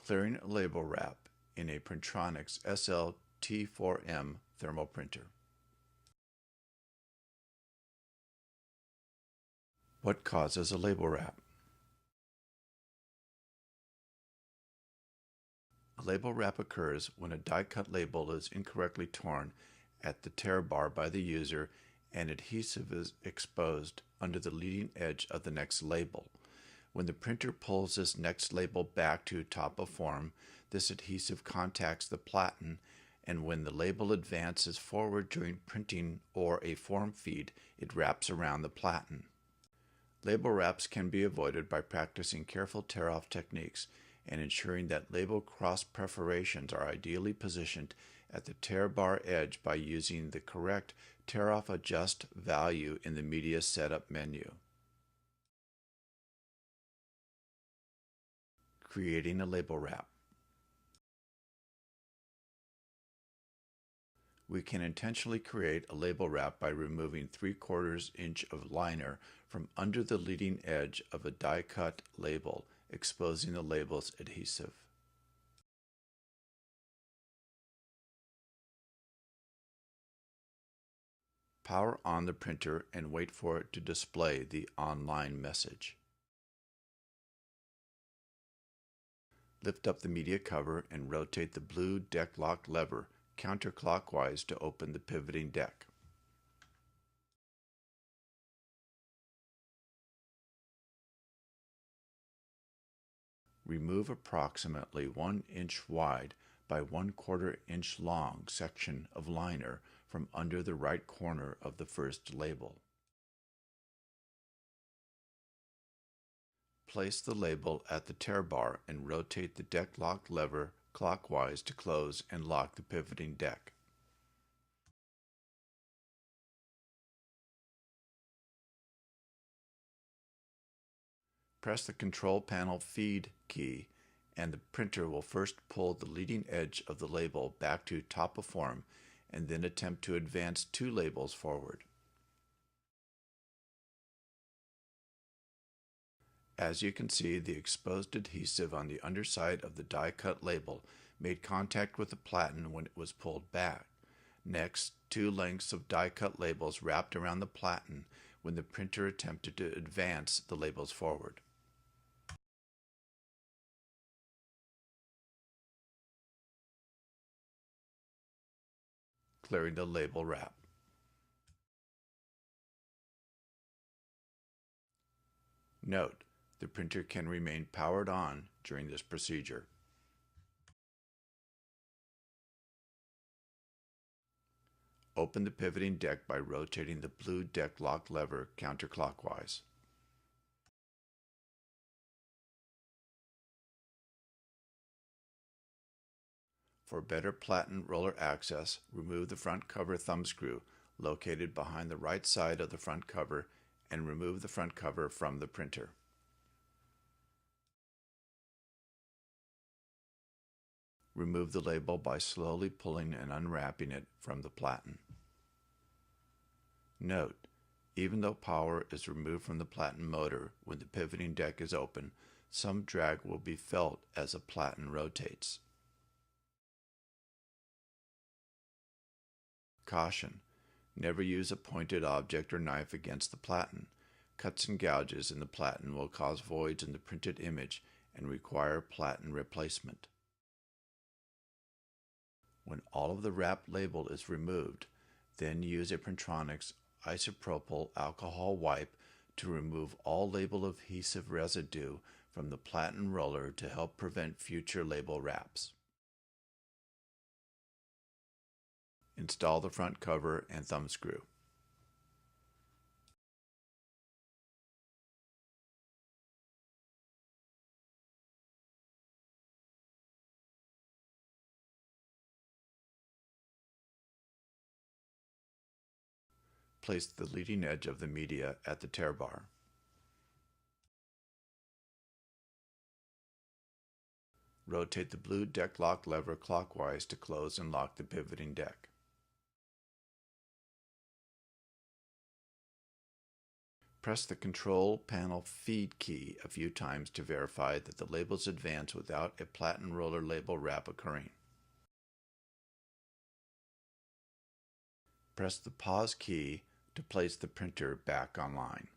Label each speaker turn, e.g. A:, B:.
A: Clearing a label wrap in a Printronix SL4M thermal printer. What causes a label wrap? A label wrap occurs when a die-cut label is incorrectly torn at the tear bar by the user and adhesive is exposed under the leading edge of the next label. When the printer pulls this next label back to top of form, this adhesive contacts the platen, and when the label advances forward during printing or a form feed, it wraps around the platen. Label wraps can be avoided by practicing careful tear-off techniques and ensuring that label cross-perforations are ideally positioned at the tear bar edge by using the correct tear-off adjust value in the Media Setup menu. Creating a label wrap. We can intentionally create a label wrap by removing 3/4 inch of liner from under the leading edge of a die-cut label, exposing the label's adhesive. Power on the printer and wait for it to display the online message. Lift up the media cover and rotate the blue deck lock lever counterclockwise to open the pivoting deck. Remove approximately 1 inch wide by 1/4 inch long section of liner from under the right corner of the first label. Place the label at the tear bar and rotate the deck lock lever clockwise to close and lock the pivoting deck. Press the control panel feed key and the printer will first pull the leading edge of the label back to top of form and then attempt to advance 2 labels forward. As you can see, the exposed adhesive on the underside of the die-cut label made contact with the platen when it was pulled back. Next, 2 lengths of die-cut labels wrapped around the platen when the printer attempted to advance the labels forward. Clearing the label wrap. Note: the printer can remain powered on during this procedure. Open the pivoting deck by rotating the blue deck lock lever counterclockwise. For better platen roller access, remove the front cover thumb screw located behind the right side of the front cover and remove the front cover from the printer. Remove the label by slowly pulling and unwrapping it from the platen. Note: even though power is removed from the platen motor when the pivoting deck is open, some drag will be felt as the platen rotates. Caution: never use a pointed object or knife against the platen. Cuts and gouges in the platen will cause voids in the printed image and require platen replacement. When all of the wrapped label is removed, then use a Printronix isopropyl alcohol wipe to remove all label adhesive residue from the platen roller to help prevent future label wraps. Install the front cover and thumb screw. Place the leading edge of the media at the tear bar. Rotate the blue deck lock lever clockwise to close and lock the pivoting deck. Press the Control Panel Feed key a few times to verify that the labels advance without a platen roller label wrap occurring. Press the Pause key to place the printer back online.